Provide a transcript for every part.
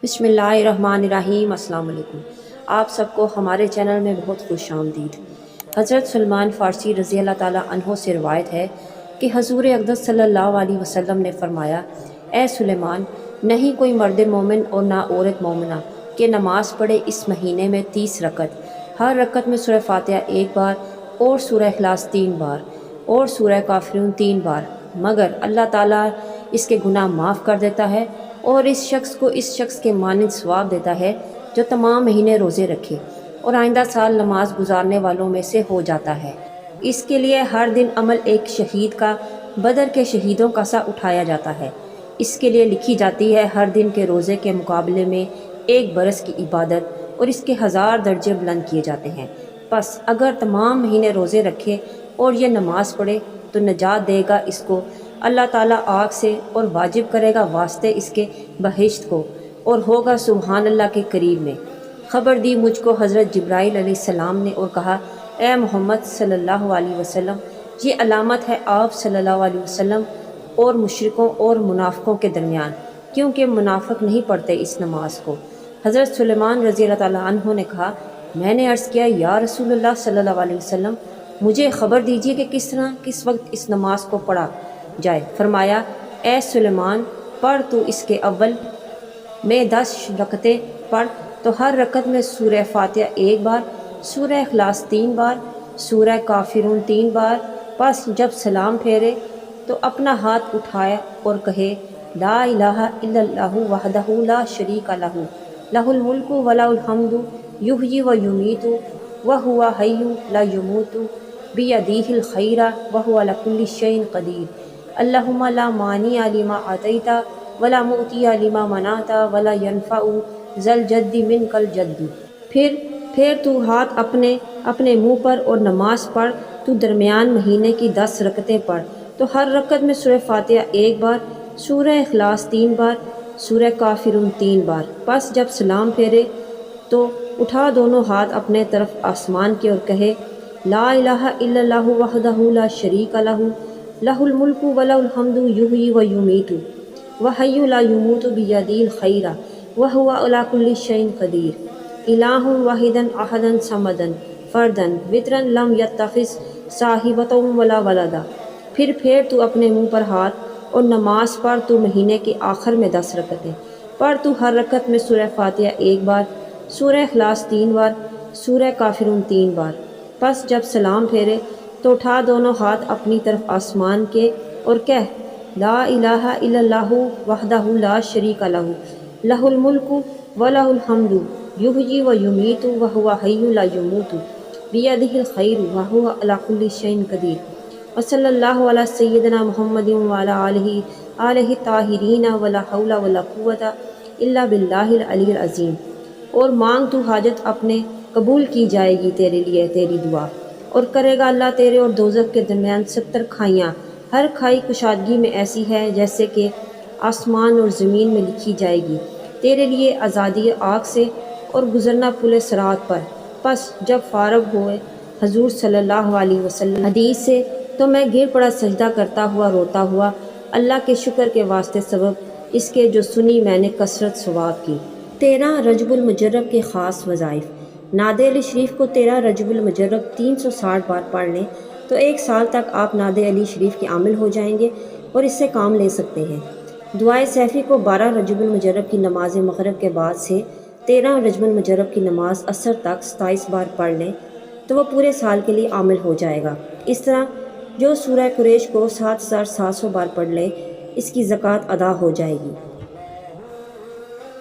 बिस्मिल्लाहिर्रहमानिर्रहीम। अस्सलाम वालेकुम। आप सबको हमारे चैनल में बहुत खुश आमदीद। हज़रत सलमान फ़ारसी रज़ी अल्लाह ताला अन्हो से रिवायत है कि हज़ूर अक़दस सल्लल्लाहु अलैहि वसल्लम ने फ़रमाया, ए सुलेमान, नहीं कोई मर्द मोमिन और ना औरत मोमिना कि नमाज़ पढ़े इस महीने में 30 रकत, हर रकत में सूरह फ़ातिहा 1 बार और सूरह इखलास 3 बार और सूरह काफ़िरून 3 बार, मगर अल्लाह ताला इसके गुनाह माफ़ कर देता है और इस शख्स के मानिंद सवाब देता है जो तमाम महीने रोज़े रखे और आइंदा साल नमाज गुजारने वालों में से हो जाता है। इसके लिए हर दिन अमल एक शहीद का बदर के शहीदों का सा उठाया जाता है। इसके लिए लिखी जाती है हर दिन के रोज़े के मुकाबले में 1 बरस की इबादत और इसके 1000 दर्जे बुलंद किए जाते हैं। बस अगर तमाम महीने रोज़े रखे और ये नमाज पढ़े तो नजात देगा इसको अल्लाह ताला आग से और वाजिब करेगा वास्ते इसके बहिश्त को और होगा सुबहान अल्लाह के करीब में। ख़बर दी मुझको हज़रत जिब्राईल अलैहिस्सलाम ने और कहा, ए मोहम्मद सल्लल्लाहु अलैहि वसल्लम, ये अलामत है आप सल्लल्लाहु अलैहि वसल्लम और मुशरिकों और मुनाफ़िकों के दरमियान, क्योंकि मुनाफ़िक नहीं पढ़ते इस नमाज को। हज़रत सुलेमान रज़ी अल्लाह ताला अन्हु ने कहा, मैंने अर्ज़ किया, या रसूलुल्लाह सल्लल्लाहु अलैहि वसल्लम, मुझे ख़बर दीजिए कि किस तरह किस वक्त इस नमाज को पढ़ा जाए। फरमाया, ए सुलेमान, पढ़ तू इसके अव्वल में 10 रकतें पढ़ तो हर रकत में सूरह फ़ातिहा 1 बार, सूरह इखलास 3 बार, सूरह काफ़िरून 3 बार। बस जब सलाम फेरे तो अपना हाथ उठाए और कहे, ला इलाहा इल्लल्लाहु वहदहु ला शरीका लहू लहुल मुल्कु व लहुल हम्दु युहयी व युमीतु व हुवा हय्यु ला यमूतु बियदिहिल खैरा व हुवा अला कुल्लि शैइन क़दीर। अल्लाहुम्मा ला मानिअ लिमा अतैता वला मुअतिया लिमा मनाता वला यनफ़उ ज़ल जद्दी मिनकल जद्दु। फिर तू हाथ अपने मुँह पर और नमाज पढ़। तू दरमियान महीने की 10 रकतें पढ़ तो हर रकत में सूरह फ़ातिहा 1 बार, सूरह इखलास 3 बार, सूरह काफ़िरून 3 बार। बस जब सलाम फेरे तो उठा दोनों हाथ अपने तरफ आसमान के और कहे, ला इलाहा इल्लल्लाहु वहदहु ला शरीका लहू लहुल मुल्कु व लहुल हम्दु युहयी व युमीतु व हय्यु ला यमूतु बियदिल खैरा व हुवा अला कुल्लि शैइन क़दीर। इलाहुन वाहिदन अहदन समदन फ़र्दन वित्रन लम यत्तख़िज़ साहिबतन वला वलदा। फिर तू अपने मुँह पर हाथ और नमाज पढ़। तू महीने के आखिर में 10 रकतें पढ़। तू हर रकत में सूरह फ़ातिहा 1 बार, सूरह इखलास 3 बार, सूरह काफ़िरून 3 बार। बस जब सलाम फेरे तो उठा दोनों हाथ अपनी तरफ आसमान के और कह, ला इलाहा इल्लल्लाहु वहदहु ला शरीका लहू लहुल मुल्कु व लहुल हम्दु युहयी व युमीतु व हुवा हय्यु ला यमूतु बियदिहिल खैरु व हुवा अला कुल्लि शैइन क़दीर। व सल्लल्लाहु अला सय्यिदिना मुहम्मदिन व अला आलिहि ताहिरीन व ला हौला व ला कुव्वता इल्ला बिल्लाहिल अलील अज़ीम। और मांग तू हाजत अपने कबूल की जाएगी तेरे लिए तेरी दुआ, और करेगा अल्लाह तेरे और दोज़ख के दरमियान 70 खाइयाँ। हर खाई कुशादगी में ऐसी है जैसे कि आसमान और ज़मीन में लिखी जाएगी। तेरे लिए आज़ादी आग से और गुज़रना पुल सिरात पर। बस जब फ़ारग हुए हजूर सल्लल्लाहु अलैहि वसल्लम हदीस से तो मैं गिर पड़ा सजदा करता हुआ रोता हुआ अल्लाह के शुक्र के वास्ते सबब इसके जो सुनी मैंने कसरत सवाब की। 13 रजबुल मुजर्रब के ख़ास वज़ाइफ। नादे अली शरीफ को 13 रजबुल मुजर्रब 360 बार पढ़ लें तो 1 साल तक आप नादे अली शरीफ के आमिल हो जाएंगे और इससे काम ले सकते हैं। दुआए सैफ़ी को 12 रजबुल मुजर्रब की नमाज मग़रिब के बाद से 13 रजबुल मुजर्रब की नमाज असर तक 27 बार पढ़ लें तो वह पूरे साल के लिए आमिल हो जाएगा। इस तरह जो सूरह कुरैश को 7700 बार पढ़ ले इसकी ज़कात अदा हो जाएगी।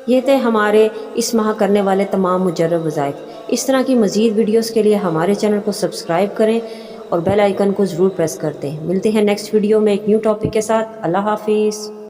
ये थे हमारे इस माह करने वाले तमाम मुजर्रब वज़ाइफ। इस तरह की मज़ीद वीडियोस के लिए हमारे चैनल को सब्सक्राइब करें और बेल आइकन को ज़रूर प्रेस करते हैं। मिलते हैं नेक्स्ट वीडियो में एक न्यू टॉपिक के साथ। अल्लाह हाफिज़।